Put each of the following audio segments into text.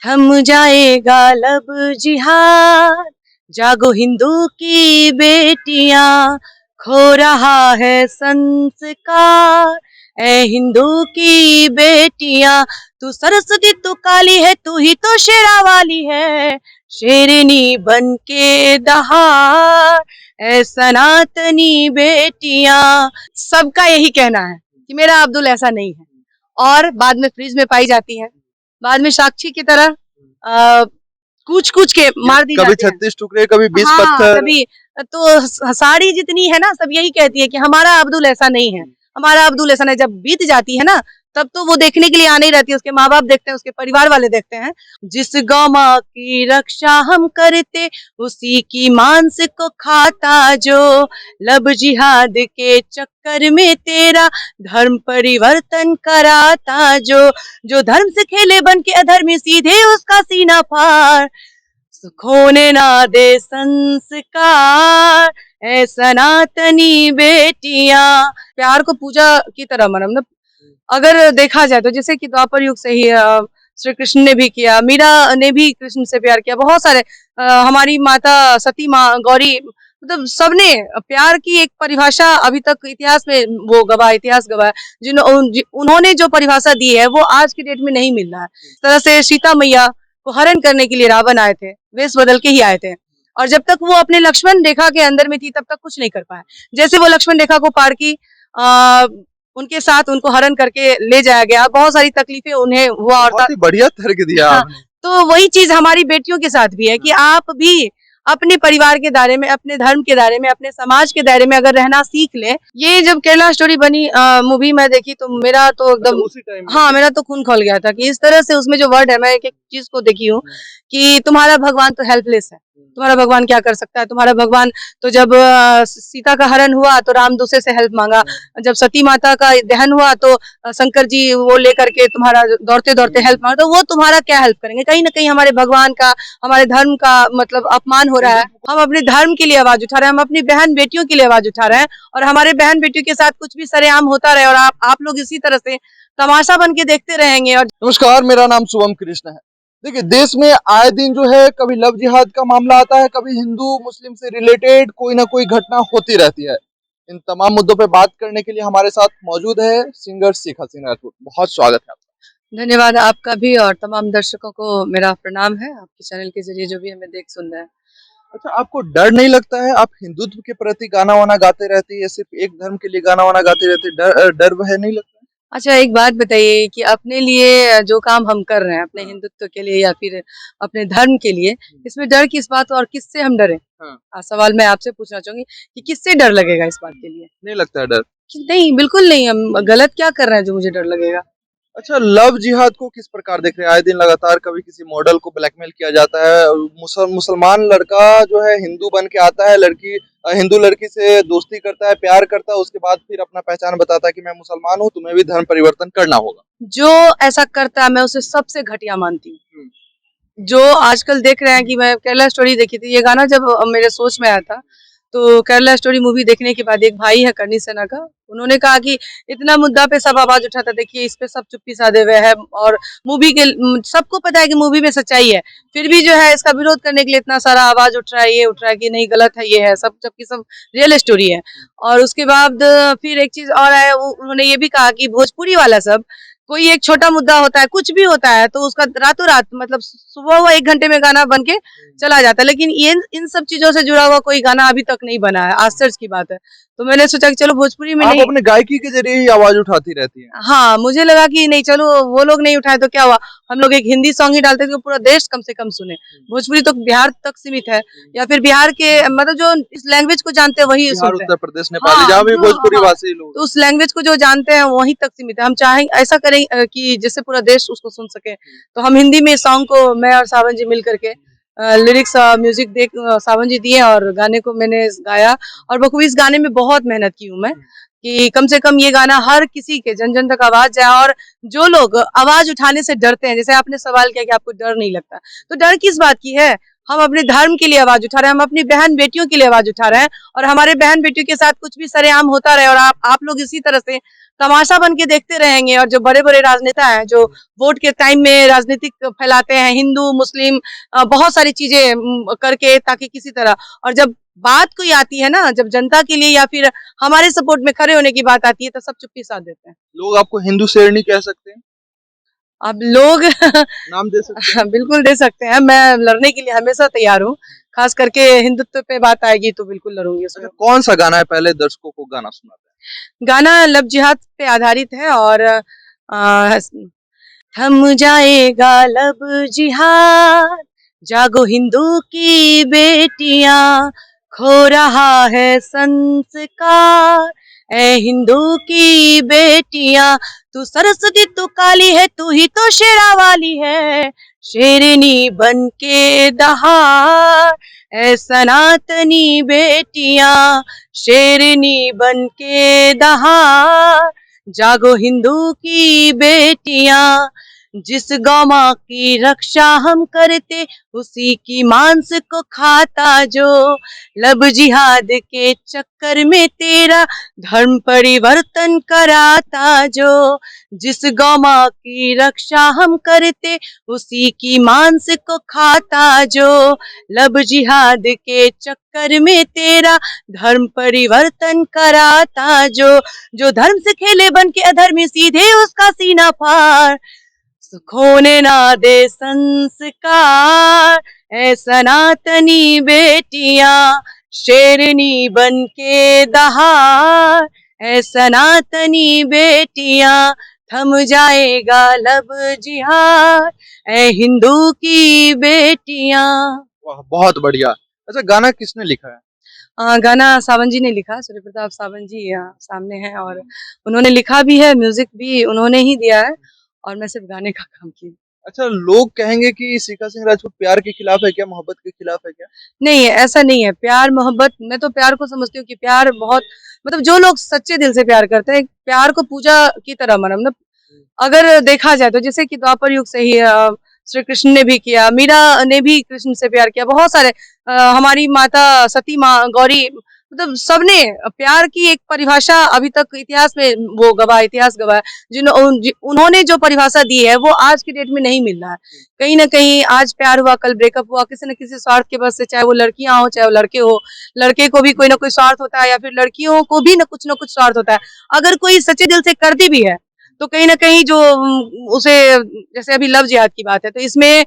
थम जाएगा लब जिहाद, जागो हिंदू की बेटियां, खो रहा है संस्कार, ए हिंदू की बेटियां। तू सरस्वती तू काली है, तू ही तो शेरा वाली है, शेरनी बन के दहाड़, ए सनातनी बेटियां। सबका यही कहना है कि मेरा अब्दुल ऐसा नहीं है, और बाद में फ्रिज में पाई जाती है, बाद में साक्षी की तरह कूच कूच के मार दी कभी जाती है। 36 टुकड़े, कभी 20 हाँ, पत्थर। कभी तो साड़ी जितनी है ना, सब यही कहती है कि हमारा अब्दुल ऐसा नहीं है, हमारा अब्दुल ऐसा नहीं। जब बीत जाती है ना, तब तो वो देखने के लिए आने ही रहती है, उसके माँ बाप देखते हैं, उसके परिवार वाले देखते हैं। जिस गौ माँ की रक्षा हम करते, उसी की मांस को खाता जो, लब जिहाद के चक्कर में तेरा धर्म परिवर्तन कराता जो, जो धर्म से खेले बन के अधर्मी, सीधे उसका सीना फाड़, खोने ना दे संस्कार, ए सनातनी बेटियां। प्यार को पूजा की तरह माना, मतलब अगर देखा जाए तो जैसे कि द्वापर युग से ही श्री कृष्ण ने भी किया, मीरा ने भी कृष्ण से प्यार किया, बहुत सारे हमारी माता सती माँ गौरी, मतलब सबने प्यार की एक परिभाषा अभी तक इतिहास में वो गवाह, इतिहास गवाह, उन्होंने जो परिभाषा दी है वो आज की डेट में नहीं मिल रहा है। इस तरह से सीता मैया को हरण करने के लिए रावण आए थे, वेश बदल के ही आए थे, और जब तक वो अपने लक्ष्मण रेखा के अंदर में थी तब तक कुछ नहीं कर पाए। जैसे वो लक्ष्मण रेखा को पार की, उनके साथ उनको हरण करके ले जाया गया, बहुत सारी तकलीफें उन्हें हुआ। और बहुत ही बढ़िया तर्क दिया हाँ, आपने। तो वही चीज हमारी बेटियों के साथ भी है कि आप भी अपने परिवार के दायरे में, अपने धर्म के दायरे में, अपने समाज के दायरे में अगर रहना सीख ले। ये जब केरला स्टोरी बनी मूवी मैं देखी तो मेरा तो एकदम उसी टाइम हाँ, मेरा तो खून खौल गया था कि इस तरह से उसमें जो वर्ड है, मैं एक एक चीज को देखी हूँ कि तुम्हारा भगवान तो हेल्पलेस है, तुम्हारा भगवान क्या कर सकता है। तुम्हारा भगवान तो जब सीता का हरण हुआ तो राम दूसरे से हेल्प मांगा, जब सती माता का दहन हुआ तो शंकर जी वो लेकर के तुम्हारा दौड़ते दौड़ते हेल्प मांगा, तो वो तुम्हारा क्या हेल्प करेंगे। कहीं ना कहीं हमारे भगवान का, हमारे धर्म का मतलब अपमान हो रहा है। हम अपने धर्म के लिए आवाज उठा रहे हैं, हम अपनी बहन बेटियों के लिए आवाज उठा रहे हैं, और हमारे बहन बेटियों के साथ कुछ भी सरेआम होता रहे और आप लोग इसी तरह से तमाशा बन के देखते रहेंगे। और नमस्कार, मेरा नाम शुभम कृष्ण है। देखिए, देश में आए दिन जो है कभी लव जिहाद का मामला आता है, कभी हिंदू मुस्लिम से रिलेटेड कोई ना कोई घटना होती रहती है। इन तमाम मुद्दों पे बात करने के लिए हमारे साथ मौजूद है सिंगर शेख हसीना राजपूत। बहुत स्वागत है आपका। धन्यवाद आपका भी, और तमाम दर्शकों को मेरा प्रणाम है, आपके चैनल के जरिए जो भी हमें देख सुन रहे हैं। अच्छा, आपको डर नहीं लगता है? आप हिंदुत्व के प्रति गाना वाना गाते रहती है, सिर्फ एक धर्म के लिए गाना वाना गाते रहते, डर वह नहीं लगता? अच्छा, एक बात बताइए कि अपने लिए जो काम हम कर रहे हैं, अपने हिंदुत्व के लिए या फिर अपने धर्म के लिए, इसमें डर किस बात और किससे हम डरें? सवाल मैं आपसे पूछना चाहूंगी कि किससे डर लगेगा इस बात के लिए? नहीं लगता है डर? नहीं, बिल्कुल नहीं। हम गलत क्या कर रहे हैं जो मुझे डर लगेगा? अच्छा, लव जिहाद को किस प्रकार देख रहे हैं? आए दिन लगातार कभी किसी मॉडल को ब्लैकमेल किया जाता है, मुसलमान लड़का जो है हिंदू बन के आता है, लड़की हिंदू लड़की से दोस्ती करता है, प्यार करता है, उसके बाद फिर अपना पहचान बताता है कि मैं मुसलमान हूँ, तुम्हें भी धर्म परिवर्तन करना होगा। जो ऐसा करता है मैं उसे सबसे घटिया मानती हूँ। जो आजकल देख रहे हैं कि मैं केरला स्टोरी देखी थी, ये गाना जब मेरे सोच में आया था तो केरला स्टोरी मूवी देखने के बाद एक भाई है करनी सेना का, उन्होंने कहा कि इतना मुद्दा पे सब आवाज उठाता, देखिए इस पे सब चुप्पी साधे हुए हैं, और मूवी के सबको पता है कि मूवी में सच्चाई है, फिर भी जो है इसका विरोध करने के लिए इतना सारा आवाज उठ रहा है, ये उठ रहा है कि नहीं गलत है, ये है सब, जबकि सब रियल स्टोरी है। और उसके बाद फिर एक चीज और है, उन्होंने ये भी कहा कि भोजपुरी वाला सब, कोई एक छोटा मुद्दा होता है, कुछ भी होता है तो उसका रातों रात मतलब सुबह हुआ 1 घंटे में गाना बन के चला जाता है, लेकिन ये इन सब चीजों से जुड़ा हुआ कोई गाना अभी तक नहीं बना है। आश्चर्य की बात है। तो मैंने सोचा कि चलो भोजपुरी में आप नहीं, अपने गायकी के जरिए ही आवाज उठाती रहती हैं। हाँ, मुझे लगा कि नहीं चलो वो लोग नहीं उठाए तो क्या हुआ, हम लोग एक हिंदी सॉन्ग ही डालते तो पूरा देश कम से कम सुने। भोजपुरी तो बिहार तक सीमित है, या फिर बिहार के मतलब जो इस लैंग्वेज को जानते हैं वही बिहार, सुनते हैं। उत्तर प्रदेश, नेपाली, हाँ, जहाँ भी भोजपुरी हाँ, भाषी लोग, तो उस लैंग्वेज को जो जानते हैं वहीं तक सीमित है। हम चाहें ऐसा करें कि जिससे पूरा देश उसको सुन सके, तो हम हिंदी में सॉन्ग को मैं और सावन जी मिल करके लिरिक्स म्यूजिक देख सावन जी दिए और गाने को मैंने गाया, और बखूबी इस गाने में बहुत मेहनत की हूँ मैं कि कम से कम ये गाना हर किसी के जन जन तक आवाज जाए। और जो लोग आवाज उठाने से डरते हैं, जैसे आपने सवाल किया कि आपको डर नहीं लगता, तो डर किस बात की है? हम अपने धर्म के लिए आवाज उठा रहे हैं, हम अपनी बहन बेटियों के लिए आवाज उठा रहे हैं, और हमारे बहन बेटियों के साथ कुछ भी सरेआम होता रहे और आप लोग इसी तरह से तमाशा बन के देखते रहेंगे। और जो बड़े बड़े राजनेता हैं जो वोट के टाइम में राजनीतिक फैलाते हैं, हिंदू मुस्लिम बहुत सारी चीजें करके, ताकि किसी तरह, और जब बात कोई आती है ना, जब जनता के लिए या फिर हमारे सपोर्ट में खड़े होने की बात आती है, तो सब चुप्पी साध देते हैं। लोग आपको हिंदू शेरनी कह सकते हैं, अब लोग नाम दे सकते हैं। बिल्कुल दे सकते हैं, मैं लड़ने के लिए हमेशा तैयार हूँ। खास करके हिंदुत्व पे बात आएगी तो बिल्कुल लड़ूंगी अच्छा, उसमें। कौन सा गाना है, पहले दर्शकों को गाना सुनाते हैं। गाना लब जिहाद पे आधारित है और थम जाएगा लब जिहाद, जागो हिंदू की बेटियां, खो रहा है संस्कार, ए हिंदू की बेटियां, तू सरस्वती तू काली है, तू ही तो शेरा वाली है, शेरनी बन के दहाड़, ए सनातनी बेटियां, शेरनी बन के दहाड़, जागो हिंदू की बेटियां, जिस गौ माँ की रक्षा हम करते, उसी की मांस को खाता जो, लब जिहाद के चक्कर में तेरा धर्म परिवर्तन कराता जो, जिस गौ माँ की रक्षा हम करते, उसी की मांस को खाता जो, लब जिहाद के चक्कर में तेरा धर्म परिवर्तन कराता जो, जो धर्म से खेले बन के अधर्मी, सीधे उसका सीना फाड़, खोने ना दे संस्कार, ऐ सनातनी बेटियां, शेरनी बन के दहाड़, ऐ सनातनी बेटियां, थम जाएगा लब जिहाद, ऐ हिंदू की बेटियां। वाह, बहुत बढ़िया। अच्छा, गाना किसने लिखा है। गाना सावन जी ने लिखा, सूर्य प्रताप सावन जी सामने हैं, और उन्होंने लिखा भी है, म्यूजिक भी उन्होंने ही दिया है, और मैं सिर्फ गाने का काम की। अच्छा, लोग कहेंगे कि शिखा सिंह राजपूत प्यार के खिलाफ है क्या, मोहब्बत के खिलाफ है क्या। नहीं, ऐसा नहीं है। प्यार मोहब्बत, मैं तो प्यार को समझती हूँ कि प्यार बहुत, मतलब जो लोग सच्चे दिल से प्यार करते हैं, प्यार को पूजा की तरह माना, मतलब अगर देखा जाए तो जैसे कि द्वापर युग से ही श्री कृष्ण ने भी किया, मीरा ने भी कृष्ण से प्यार किया, बहुत सारे हमारी माता सती माँ गौरी, मतलब सबने प्यार की एक परिभाषा अभी तक इतिहास में वो गवाह, इतिहास गवाह, उन्होंने जो परिभाषा दी है वो आज की डेट में नहीं मिल रहा है। कहीं ना कहीं आज प्यार हुआ, कल ब्रेकअप हुआ, किसी न किसी स्वार्थ के बस से, चाहे वो लड़कियां हो चाहे वो लड़के हो, लड़के को भी कोई ना कोई स्वार्थ होता है, या फिर लड़कियों को भी ना कुछ स्वार्थ होता है। अगर कोई सच्चे दिल से करती भी है तो कहीं ना कहीं जो उसे, जैसे अभी लव जिहाद की बात है, तो इसमें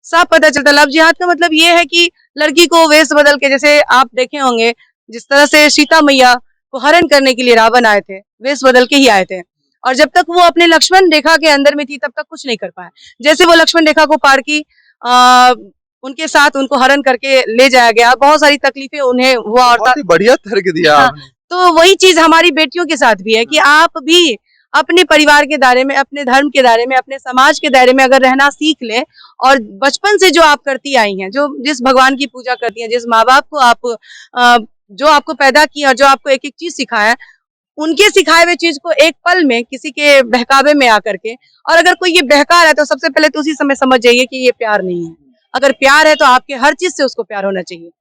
साफ पता चलता है लव जिहाद का मतलब ये है कि लड़की को वेश बदल के, जैसे आप देखे होंगे जिस तरह से सीता मैया को हरण करने के लिए रावण आए थे, वेश बदल के ही आए थे, और जब तक वो अपने लक्ष्मण रेखा के अंदर में थी तब तक कुछ नहीं कर पाए। जैसे वो लक्ष्मण रेखा को पार की, उनके साथ उनको हरण करके ले जाया गया, बहुत सारी तकलीफें उन्हें हुआ, और बहुत ही बढ़िया तर्क दिया हाँ, आपने। तो वही चीज हमारी बेटियों के साथ भी है कि आप भी अपने परिवार के दायरे में, अपने धर्म के दायरे में, अपने समाज के दायरे में अगर रहना सीख ले, और बचपन से जो आप करती आई हैं, जो जिस भगवान की पूजा करती हैं, जिस माँ बाप को आप जो आपको पैदा किया और जो आपको एक एक चीज सिखाया, उनके सिखाए हुए चीज को एक पल में किसी के बहकावे में आकर के, और अगर कोई ये बहका रहा है तो सबसे पहले तो उसी समय समझ जाइए कि ये प्यार नहीं है। अगर प्यार है तो आपके हर चीज से उसको प्यार होना चाहिए,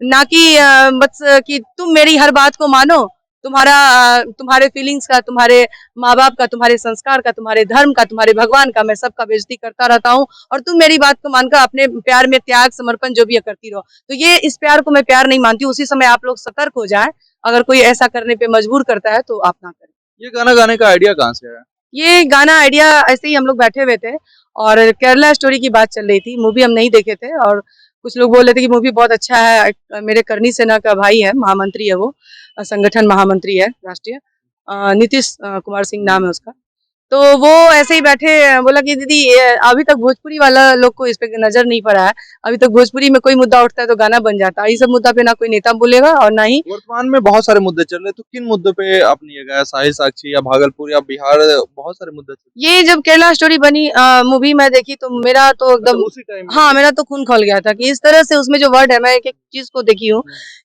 ना कि बस कि तुम मेरी हर बात को मानो, तुम्हारे फीलिंग्स का, तुम्हारे माँ बाप का, तुम्हारे संस्कार का, तुम्हारे धर्म का, तुम्हारे भगवान का मैं सबका बेइज्जती करता रहता हूँ, और तुम मेरी बात को मानकर अपने प्यार में त्याग समर्पण जो भी करती रहो। तो ये, इस प्यार को मैं प्यार नहीं मानती हूँ। उसी समय आप लोग सतर्क हो जाएं, अगर कोई ऐसा करने पे मजबूर करता है तो आप ना करें। ये गाना गाने का आइडिया कहाँ से आया। ये गाना आइडिया ऐसे ही हम लोग बैठे हुए थे और केरला स्टोरी की बात चल रही थी, मूवी हम नहीं देखे थे, और कुछ लोग बोल रहे थे कि मूवी बहुत अच्छा है। मेरे करनी सेना का भाई है, महामंत्री है वो, संगठन महामंत्री है राष्ट्रीय, नीतीश कुमार सिंह नाम है उसका। तो वो ऐसे ही बैठे, बोला कि दीदी अभी तक भोजपुरी वाला लोग को इस पे नजर नहीं पड़ा है, अभी तक भोजपुरी में कोई मुद्दा उठता है तो गाना बन जाता है, ये सब मुद्दा पे ना कोई नेता बोलेगा और ना ही। वर्तमान में बहुत सारे मुद्दे चल रहे हैं, तो किन मुद्दों पे आपने ये गाया, साहिल साक्षी या भागलपुर या बिहार, बहुत सारे मुद्दे चल रहे ये जब केरला स्टोरी बनी मूवी मैं देखी तो मेरा तो हैं। एकदम, उसी टाइम हाँ मेरा तो खून खौल गया था कि इस तरह से उसमें जो वर्ड है, मैं एक एक चीज को देखी हूँ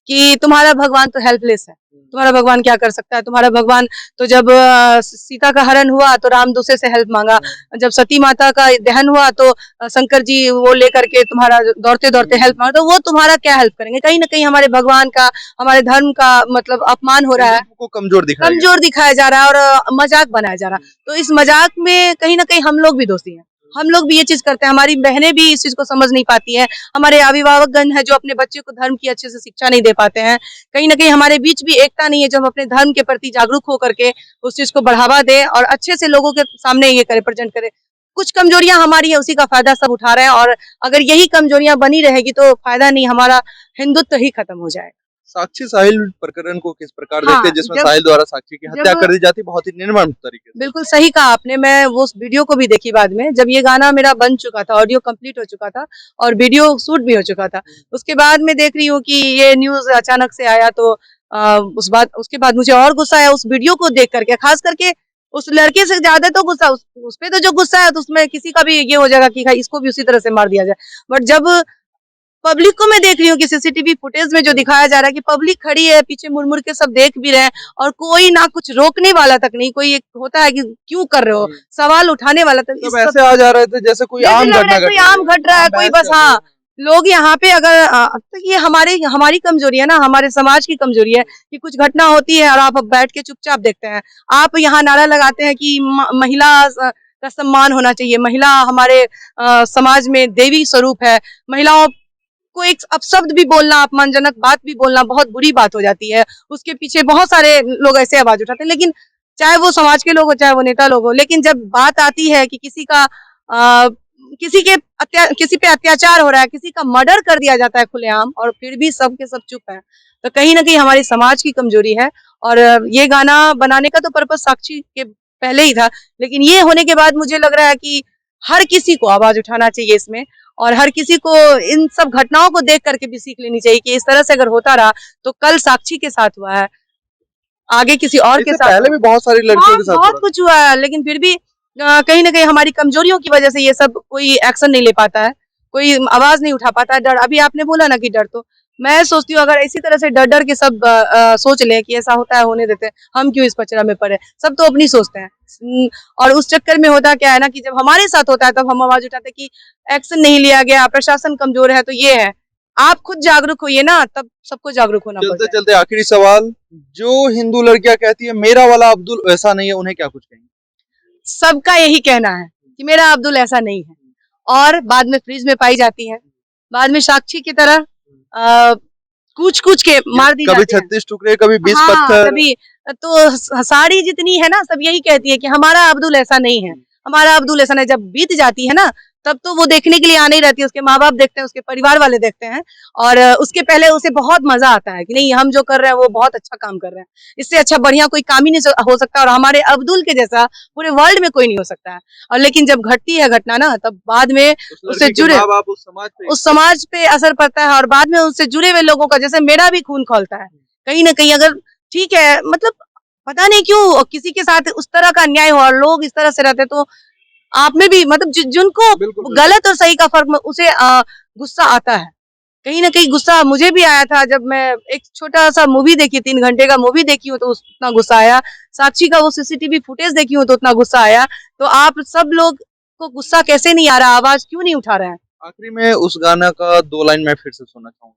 कि तुम्हारा भगवान तो हेल्पलेस है, तुम्हारा भगवान क्या कर सकता है? तुम्हारा भगवान तो जब सीता का हरण हुआ तो राम दूसरे से हेल्प मांगा, जब सती माता का दहन हुआ तो शंकर जी वो लेकर के तुम्हारा दौड़ते दौड़ते हेल्प मांगा, तो वो तुम्हारा क्या हेल्प करेंगे? कहीं ना कहीं हमारे भगवान का, हमारे धर्म का मतलब अपमान हो रहा है, हिंदुत्व को कमजोर दिखाया जा रहा है और मजाक बनाया जा रहा है। तो इस मजाक में कहीं ना कहीं हम लोग भी दोषी हैं, हम लोग भी ये चीज करते हैं, हमारी बहनें भी इस चीज को समझ नहीं पाती हैं, हमारे अभिभावकगण है जो अपने बच्चे को धर्म की अच्छे से शिक्षा नहीं दे पाते हैं। कहीं ना कहीं हमारे बीच भी एकता नहीं है जो हम अपने धर्म के प्रति जागरूक होकर के उस चीज को बढ़ावा दे और अच्छे से लोगों के सामने ये करे, प्रेजेंट करे। कुछ कमजोरियां हमारी है, उसी का फायदा सब उठा रहे हैं, और अगर यही कमजोरियां बनी रहेगी तो फायदा नहीं, हमारा हिंदुत्व ही खत्म हो जाएगा। साक्षी साहिल प्रकरण को किस प्रकार हाँ, देखते हैं, जिसमें साहिल द्वारा साक्षी की हत्या कर दी जाती है बहुत ही निर्मम तरीके से? बिल्कुल सही कहा आपने, मैं वो वीडियो को भी देखी बाद में, जब ये गाना मेरा बन चुका था, ऑडियो कंप्लीट हो चुका था और वीडियो शूट भी हो चुका था। उसके बाद में देख रही हूँ कि ये न्यूज अचानक से आया, तो उसके बाद मुझे और गुस्सा आया उस वीडियो को देख करके, खास करके उस लड़के से ज्यादा तो गुस्सा उस पे तो जो गुस्सा है, तो उसमें किसी का भी ये हो जाएगा कि इसको भी उसी तरह से मार दिया जाए। बट जब पब्लिक को मैं देख रही हूँ कि सीसीटीवी फुटेज में जो दिखाया जा रहा है कि पब्लिक खड़ी है, पीछे मुड़ मुड़ के सब देख भी रहे हैं और कोई ना कुछ रोकने वाला तक नहीं, कोई एक होता है कि क्यों कर रहे हो, सवाल उठाने वाला तक सब ऐसे आ जा रहे थे जैसे कोई आम घटना घट रहा है, कोई बस हाँ लोग यहाँ पे अगर तो ये हमारी कमजोरी है ना, हमारे समाज की कमजोरी है कि कुछ घटना होती है और आप बैठ के चुपचाप देखते हैं। आप यहाँ नारा लगाते हैं कि महिला का सम्मान होना चाहिए, महिला हमारे समाज में देवी स्वरूप है, महिलाओं को एक अपशब्द भी बोलना, अपमानजनक बात भी बोलना बहुत बुरी बात हो जाती है। उसके पीछे बहुत सारे लोग ऐसे आवाज उठाते हैं, लेकिन चाहे वो समाज के लोग हो चाहे वो नेता लोग हो, लेकिन जब बात आती है कि किसी पे अत्याचार हो रहा है, किसी का मर्डर कर दिया जाता है खुलेआम और फिर भी सब के सब चुप है, तो कहीं ना कहीं हमारी समाज की कमजोरी है। और ये गाना बनाने का तो पर्पस साक्षी के पहले ही था, लेकिन ये होने के बाद मुझे लग रहा है कि हर किसी को आवाज उठाना चाहिए इसमें, और हर किसी को इन सब घटनाओं को देख करके भी सीख लेनी चाहिए कि इस तरह से अगर होता रहा तो कल साक्षी के साथ हुआ है, आगे किसी और के साथ पहले भी बहुत सारी लड़कियों के साथ बहुत कुछ हुआ है, लेकिन फिर भी कहीं ना कहीं हमारी कमजोरियों की वजह से ये सब कोई एक्शन नहीं ले पाता है, कोई आवाज नहीं उठा पाता है। डर, अभी आपने बोला ना कि डर, तो मैं सोचती हूँ अगर इसी तरह से डर डर के सब सोच लें कि ऐसा होता है होने देते हैं, हम क्यों इस पचरा में पड़े, सब तो अपनी सोचते हैं। और उस चक्कर में होता क्या है ना कि जब हमारे साथ होता है तब हम आवाज उठाते हैं कि एक्शन नहीं लिया गया, प्रशासन कमजोर है, तो ये है। आप खुद जागरूक होइए ना, तब सबको जागरूक होना पड़ता है। चलते चलते आखिरी सवाल, जो हिंदू लड़कियां कहती है मेरा वाला अब्दुल वैसा नहीं है, उन्हें क्या कुछ कहेंगे? सबका यही कहना है कि मेरा अब्दुल ऐसा नहीं है, और बाद में फ्रिज में पाई जाती है, बाद में साक्षी की तरह कूच के मार दी कभी जाती है। 36 टुकड़े, कभी 20 हाँ, पत्थर। कभी तो साड़ी जितनी है ना, सब यही कहती है कि हमारा अब्दुल ऐसा नहीं है, हमारा अब्दुल ऐसा नहीं। जब बीत जाती है ना, तब तो वो देखने के लिए आने ही रहती है, उसके माँ बाप देखते हैं, उसके परिवार वाले देखते हैं, और उसके पहले उसे बहुत मजा आता है कि नहीं हम जो कर रहे हैं वो बहुत अच्छा काम कर रहे हैं, इससे अच्छा बढ़िया कोई काम ही नहीं हो सकता, और हमारे अब्दुल के जैसा पूरे वर्ल्ड में कोई नहीं हो सकता है। और लेकिन जब घटती है घटना ना, तब बाद में उससे जुड़े उस समाज पे असर पड़ता है, और बाद में उससे जुड़े हुए लोगों का, जैसे मेरा भी खून खौलता है कहीं ना कहीं। अगर ठीक है, मतलब पता नहीं क्यों किसी के साथ उस तरह का अन्याय हो और लोग इस तरह से रहते, तो आप में भी मतलब जिनको गलत और सही का फर्क, उसे गुस्सा आता है। कहीं ना कहीं गुस्सा मुझे भी आया था जब मैं एक छोटा सा मूवी देखी, 3 घंटे का मूवी देखी हूँ, तो उतना गुस्सा आया। साक्षी का वो सीसीटीवी फुटेज देखी हूँ तो उतना गुस्सा आया। तो आप सब लोग को गुस्सा कैसे नहीं आ रहा, आवाज क्यों नहीं उठा रहे हैं? आखिरी में उस गाना का 2 लाइन मैं फिर से सुनना चाहूंगा।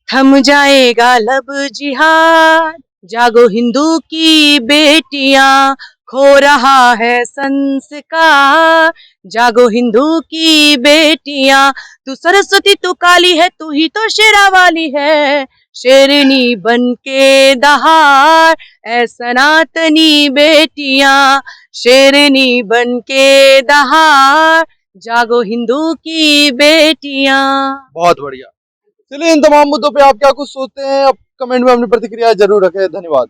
थम जाएगा लब जिहाद, जागो हिंदू की बेटियां, खो रहा है संस्कार, जागो हिंदू की बेटियां। तू सरस्वती तू काली है, तू ही तो शेरा वाली है, शेरनी बन के दहाड़, ऐ सनातनी बेटियां, शेरनी बन के दहाड़, जागो हिंदू की बेटियां। बहुत बढ़िया। चलिए, इन तमाम मुद्दों पे आप क्या कुछ सोचते हैं, आप कमेंट में अपनी प्रतिक्रिया जरूर रखें। धन्यवाद।